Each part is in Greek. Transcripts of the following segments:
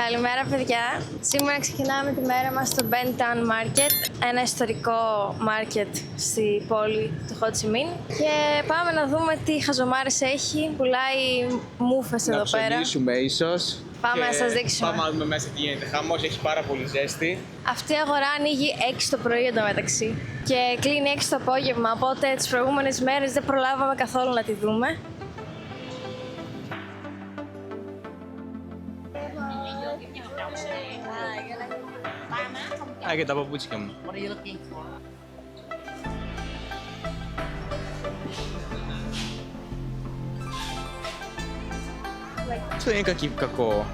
Καλημέρα, παιδιά. Σήμερα ξεκινάμε τη μέρα μας στο Ben Thanh Market, ένα ιστορικό market στη πόλη του Ho Chi Minh. Και πάμε να δούμε τι χαζομάρες έχει. Πουλάει μούφες εδώ πέρα. Να ψωνίσουμε ίσως. Πάμε να σας δείξουμε. Πάμε να δούμε μέσα τι γίνεται. Χαμός, έχει πάρα πολύ ζέστη. Αυτή η αγορά ανοίγει 6 το πρωί εντωμεταξύ και κλείνει 6 το απόγευμα, οπότε τις προηγούμενες μέρες δεν προλάβαμε καθόλου να τη δούμε. Α, και τα παπούτσια μου. Αυτό είναι κακό.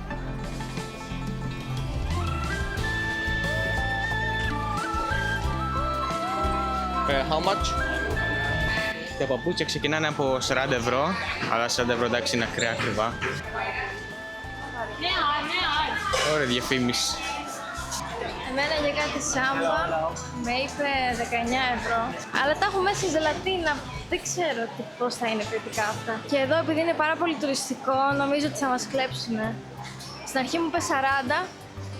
How much? Τα παπούτσια ξεκινάνε από 40 ευρώ, αλλά 40 ευρώ εντάξει είναι ακραία ακριβά. Ωραία διαφήμιση. Εμένα για κάτι σάμπα με είπε 19 ευρώ, αλλά τα έχω μέσα στη ζελατίνα. Δεν ξέρω πώς θα είναι ποιοτικά αυτά. Και εδώ επειδή είναι πάρα πολύ τουριστικό, νομίζω ότι θα μας κλέψουν. Στην αρχή μου είπε 40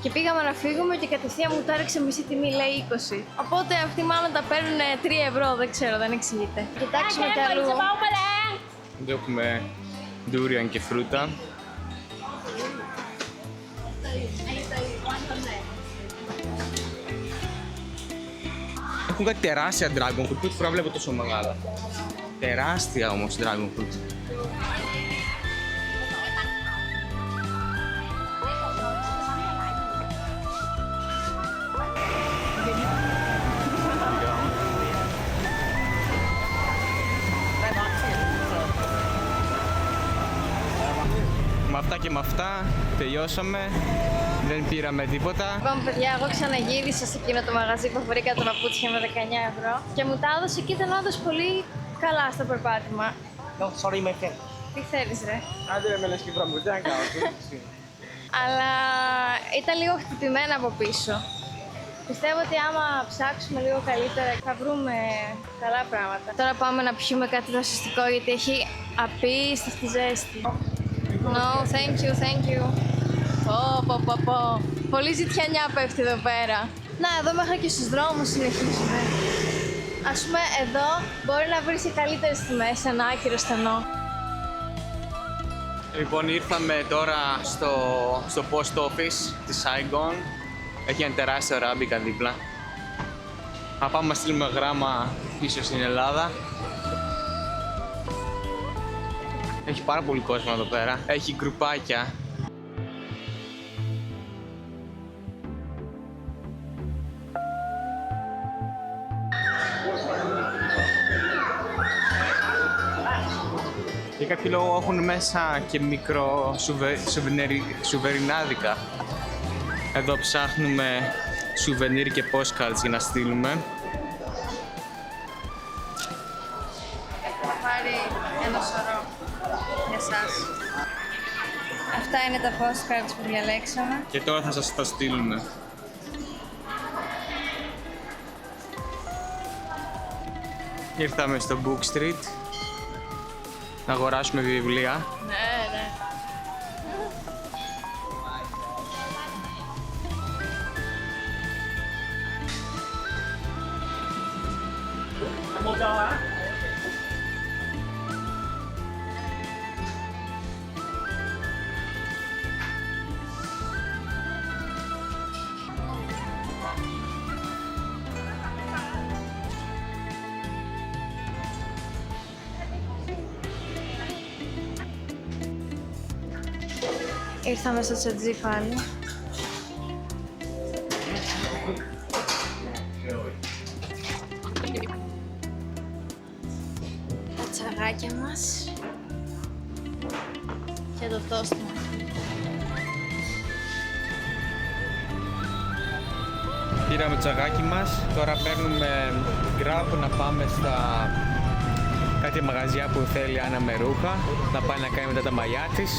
και πήγαμε να φύγουμε και κατευθείαν μου τα έριξε μισή τιμή, λέει 20. Οπότε αυτοί μάλλον τα παίρνουν 3 ευρώ, δεν ξέρω, δεν εξηγείται. Κοιτάξουμε κι αλλού. Εδώ έχουμε ντούριαν και φρούτα. Έχουν κάτι τεράστια dragon fruit, πρώτη φορά βλέπω τόσο μεγάλα. Τεράστια όμως dragon fruit. Με αυτά και με αυτά τελειώσαμε, δεν πήραμε τίποτα. Λοιπόν, παιδιά, εγώ ξαναγύρισα σε εκείνο το μαγαζί που βρήκα τα παπούτσια με 19 ευρώ και μου τα έδωσε και ήταν όντως πολύ καλά στο περπάτημα. No, sorry, my friend. Τι θέλεις, ρε? Άντε με λες και πραγματικά να κάνω. Αλλά ήταν λίγο χτυπημένα από πίσω. Πιστεύω ότι άμα ψάξουμε λίγο καλύτερα θα βρούμε καλά πράγματα. Τώρα πάμε να πιούμε κάτι δροσιστικό γιατί έχει απίστευτη ζέστη. No, thank you, thank you. Πω. Πολύ ζητιανιά πέφτει εδώ πέρα. Να, εδώ μέχρι και στους δρόμους συνεχίζουμε. Ας πούμε, εδώ μπορεί να βρεις και καλύτερες τιμές σε ένα άκυρο στενό. Λοιπόν, ήρθαμε τώρα στο post office της Saigon. Έχει ένα τεράστιο ράμπικα δίπλα. Θα πάμε να στείλουμε γράμμα πίσω στην Ελλάδα. Έχει πάρα πολύ κόσμο εδώ πέρα. Έχει γκρουπάκια. Για κάποιο λόγο έχουν μέσα και μικρό σουβερινάδικα. Εδώ ψάχνουμε σουβενίρ και postcards για να στείλουμε. Έχουμε πάρει ένα σωρό για εσάς. Αυτά είναι τα postcards που διαλέξαμε. Και τώρα θα σας τα στείλουμε. Ήρθαμε στο Book Street να αγοράσουμε βιβλία. Ναι. Ήρθαμε στο Τσατζί πάλι. Τα τσαγάκια μας και το τόστο μας. Πήραμε το τσαγάκι μας, τώρα παίρνουμε Grab να πάμε στα κάτι μαγαζιά που θέλει Άννα με ρούχα, να πάει να κάνει μετά τα μαλλιά της,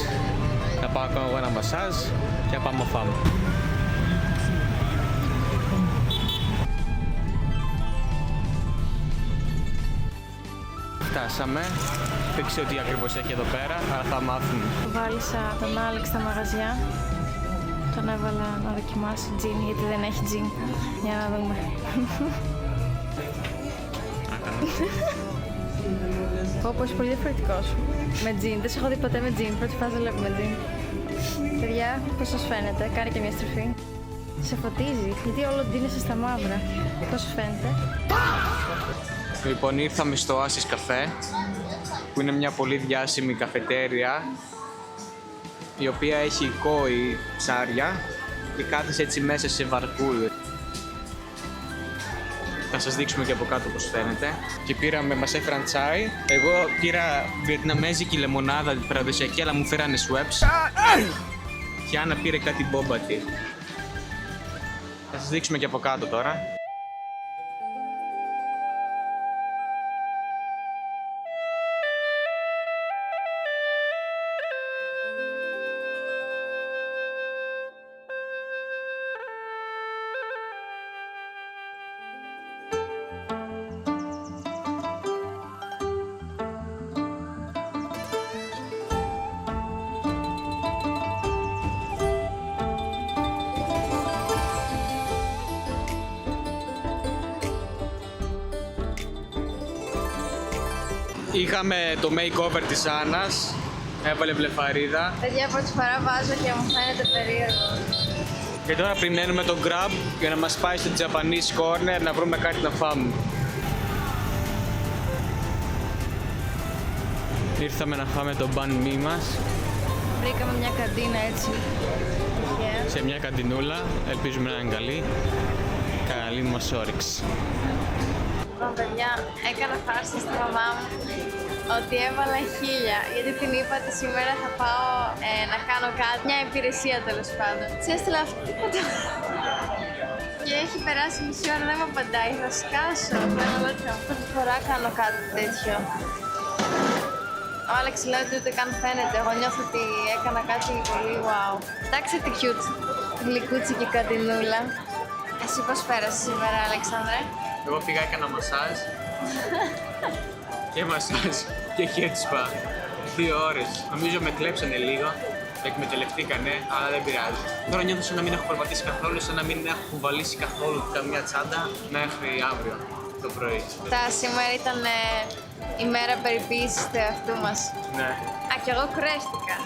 να πάω να κάνω εγώ ένα μασάζ και να πάμε να φάμε. Φτάσαμε. Δεν ξέρω τι ακριβώς έχει εδώ πέρα, αλλά θα μάθουμε. Βάλισα τον Άλεξ στα μαγαζιά. Τον έβαλα να δοκιμάσει τζιν, γιατί δεν έχει τζιν. Για να δούμε. Όπως πολύ διαφορετικός. Με τζιν, δεν σε έχω δει ποτέ με τζιν. Πρώτη φάση βλέπω με τζιν. Παιδιά, πώς σας φαίνεται, κάνει και μια στροφή. Σε φωτίζει, γιατί όλο ντύνεσαι στα μαύρα. Πώς σου φαίνεται? Λοιπόν, ήρθαμε στο Oasis Café, που είναι μια πολύ διάσημη καφετέρια, η οποία έχει κόη ψάρια και κάθεσαι έτσι μέσα σε βαρκούδες. Θα σας δείξουμε και από κάτω πώς φαίνεται. Και μας έφεραν τσάι. Εγώ πήρα βιετναμέζικη λεμονάδα παραδοσιακή, αλλά μου φέρανε Schweppes. Και η Άννα πήρε κάτι boba tea. Θα σας δείξουμε και από κάτω τώρα. Είχαμε το makeover της Άννας, έβαλε βλεφαρίδα. Παιδιά, πρώτη φορά βάζω και μου φαίνεται περίεργο. Και τώρα περιμένουμε τον Grab για να μας πάει στο Japanese Corner να βρούμε κάτι να φάμε. Ήρθαμε να φάμε το banh mi μας. Βρήκαμε μια καντίνα έτσι. Σε μια καντινούλα, ελπίζουμε να είναι καλή. Καλή μας όρεξη. Λοιπόν, παιδιά, έκανα φάρση στη μαμά μου ότι έβαλα 1000, γιατί την είπα ότι σήμερα θα πάω να κάνω κάτι, μια υπηρεσία τέλος πάντων. Της έστειλα αυτό τίποτα. Και έχει περάσει μισή ώρα, δεν με απαντάει, θα σκάσω. Πρώτη φορά κάνω κάτι τέτοιο. Ο Άλεξ λέει ότι ούτε καν φαίνεται, εγώ νιώθω ότι έκανα κάτι πολύ wow. Εντάξει τι cute, γλυκούτσι και καντινούλα. Εσύ πώς πέρασες σήμερα, Αλεξάνδρε? Εγώ πήγα, έκανα μασάζ και μασάζ και head spa. 2 ώρες. Νομίζω με κλέψανε λίγο, εκμεταλλευτήκανε, αλλά δεν πειράζει. Τώρα νιώθω σαν να μην έχω περπατήσει καθόλου, σαν να μην έχω κουβαλήσει καθόλου καμία τσάντα μέχρι αύριο το πρωί. Σήμερα ήταν η μέρα περιποίησης του εαυτού μας. Ναι. Α, κι εγώ κουρέστηκα.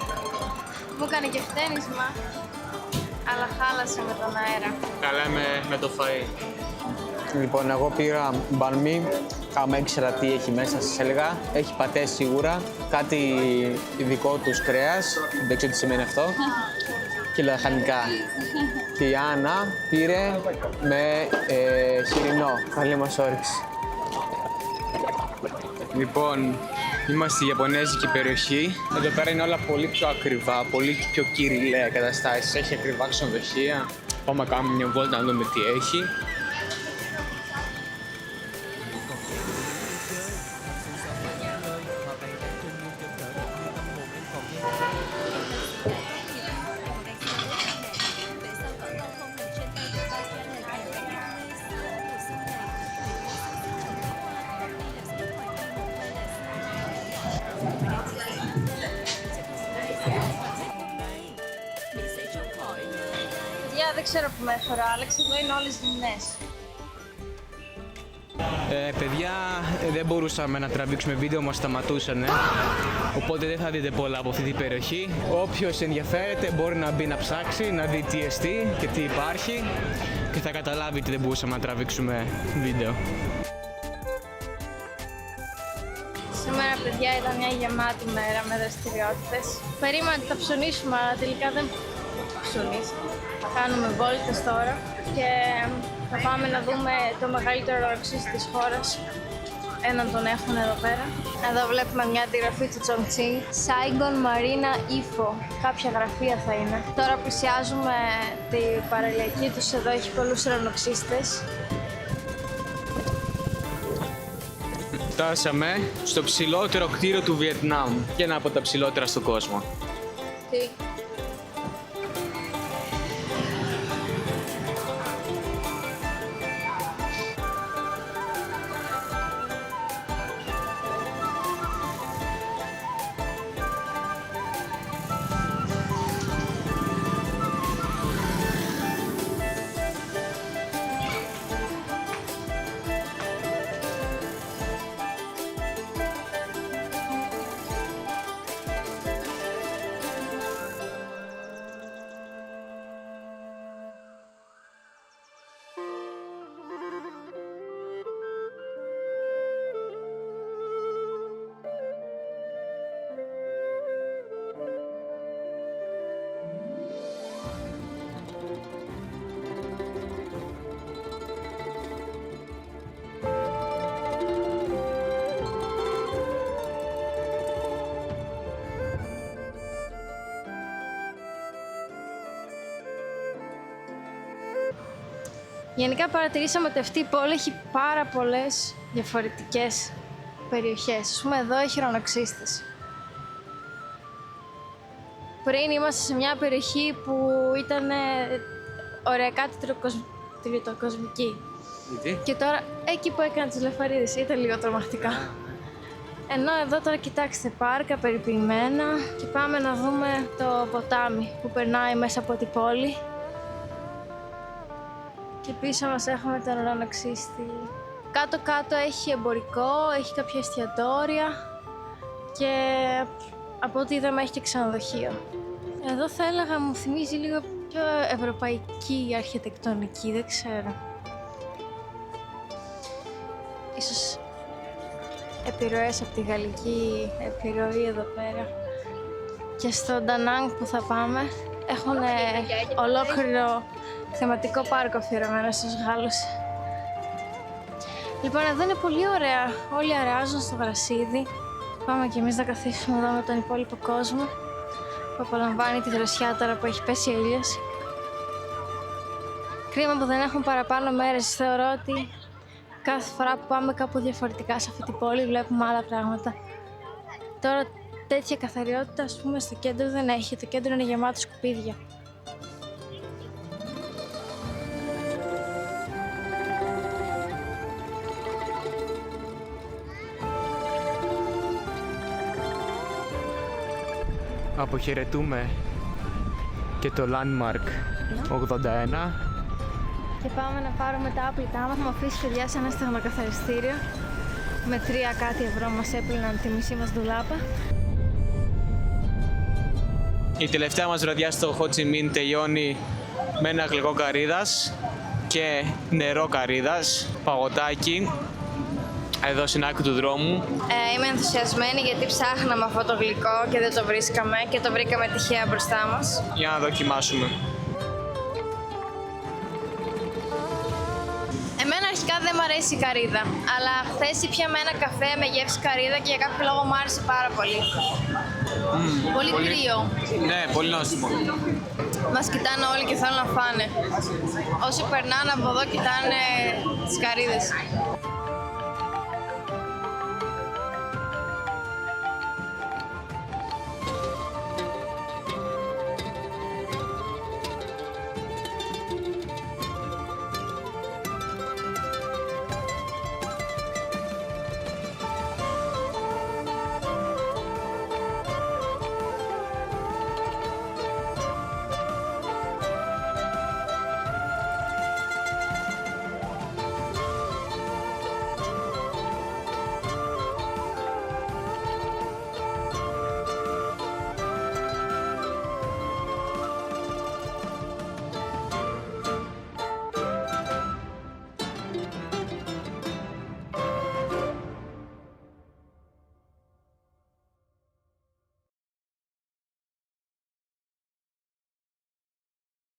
Μου έκανε και φταίνισμα, αλλά χάλασε με τον αέρα. Καλά με το φαΐ. Λοιπόν, εγώ πήρα banh mi, άμα ήξερα τι έχει μέσα σας έλεγα. Έχει πατέ σίγουρα, κάτι ειδικό τους κρέας, δεν ξέρω τι σημαίνει αυτό, και λαχανικά. Και η Άννα πήρε με χοιρινό. Καλή μας όρεξη. Λοιπόν, είμαστε στη Ιαπωνέζικη περιοχή. Εδώ πέρα είναι όλα πολύ πιο ακριβά, πολύ πιο κυριλαία καταστάσεις. Έχει ακριβά ξενοδοχεία. Πάμε να κάνουμε μια βόλτα να δούμε τι έχει. Δεν ξέρω που με έφερα, Άλεξ, εδώ είναι όλες γυμνές. Παιδιά, δεν μπορούσαμε να τραβήξουμε βίντεο, μας σταματούσανε. Οπότε δεν θα δείτε πολλά από αυτή την περιοχή. Όποιος ενδιαφέρεται μπορεί να μπει να ψάξει, να δει τι εστί και τι υπάρχει και θα καταλάβει ότι δεν μπορούσαμε να τραβήξουμε βίντεο. Σήμερα, παιδιά, ήταν μια γεμάτη μέρα με δραστηριότητες. Περίμενα ότι θα ψωνίσουμε, αλλά τελικά δεν ψωνίσαμε. Θα κάνουμε βόλτες τώρα και θα πάμε να δούμε το μεγαλύτερο ροξίστη της χώρας. Έναν τον έχουν εδώ πέρα. Εδώ βλέπουμε μια αντιγραφή του Chongqing. Saigon Marina Ifo. Κάποια γραφεία θα είναι. Τώρα πλησιάζουμε την παραλιακή τους. Εδώ έχει πολλούς ουρανοξύστες. Φτάσαμε στο ψηλότερο κτίριο του Βιετνάμ και ένα από τα ψηλότερα στον κόσμο. Τι? Γενικά παρατηρήσαμε ότι αυτή η πόλη έχει πάρα πολλές διαφορετικές περιοχές. Ας πούμε εδώ έχει ουρανοξύστες. Πριν είμαστε σε μια περιοχή που ήταν ωριακά τριτοκοσμική. Και τώρα εκεί που έκανα τις λαφαρίδες ήταν λίγο τρομακτικά. Ενώ εδώ τώρα κοιτάξτε πάρκα περιποιημένα και πάμε να δούμε το ποτάμι που περνάει μέσα από την πόλη. Και πίσω μας έχουμε τον ουρανοξύστη. Κάτω-κάτω έχει εμπορικό, έχει κάποια εστιατόρια και από ό,τι είδαμε έχει και ξενοδοχείο. Εδώ θα έλεγα μου θυμίζει λίγο πιο ευρωπαϊκή αρχιτεκτονική, δεν ξέρω. Ίσως επιρροές από τη γαλλική επιρροή εδώ πέρα. Και στο Ντανάνγκ που θα πάμε έχουν ολόκληρο θεματικό πάρκο αφιερωμένο στους Γάλλους. Λοιπόν, εδώ είναι πολύ ωραία. Όλοι αράζουν στο γρασίδι. Πάμε κι εμείς να καθίσουμε εδώ με τον υπόλοιπο κόσμο που απολαμβάνει τη δροσιά τώρα που έχει πέσει ο ήλιος. Κρίμα που δεν έχουν παραπάνω μέρες. Θεωρώ ότι κάθε φορά που πάμε κάπου διαφορετικά σε αυτή την πόλη βλέπουμε άλλα πράγματα. Τώρα τέτοια καθαριότητα, ας πούμε, στο κέντρο δεν έχει. Το κέντρο είναι γεμάτο σκουπίδια. Αποχαιρετούμε και το Landmark 81. Και πάμε να πάρουμε τα άπλητά μας. Μου αφήσει παιδιά σε ένα στεγνοκαθαριστήριο. Με 3 κάτι ευρώ μας έπλυναν τη μισή μας ντουλάπα. Η τελευταία μας βραδιά στο Ho Chi Minh τελειώνει με ένα γλυκό καρύδας και νερό καρύδας, παγωτάκι, εδώ στην άκρη του δρόμου. Είμαι ενθουσιασμένη γιατί ψάχναμε αυτό το γλυκό και δεν το βρίσκαμε και το βρήκαμε τυχαία μπροστά μας. Για να δοκιμάσουμε. Εμένα αρχικά δεν μου αρέσει η καρύδα, αλλά χθες ήπιαμε ένα καφέ με γεύση καρύδα και για κάποιο λόγο μου άρεσε πάρα πολύ. Πολύ κρύο. Ναι, πολύ νόστιμο. Μας κοιτάνε όλοι και θέλουν να φάνε. Όσοι περνάνε από εδώ κοιτάνε τις καρύδες.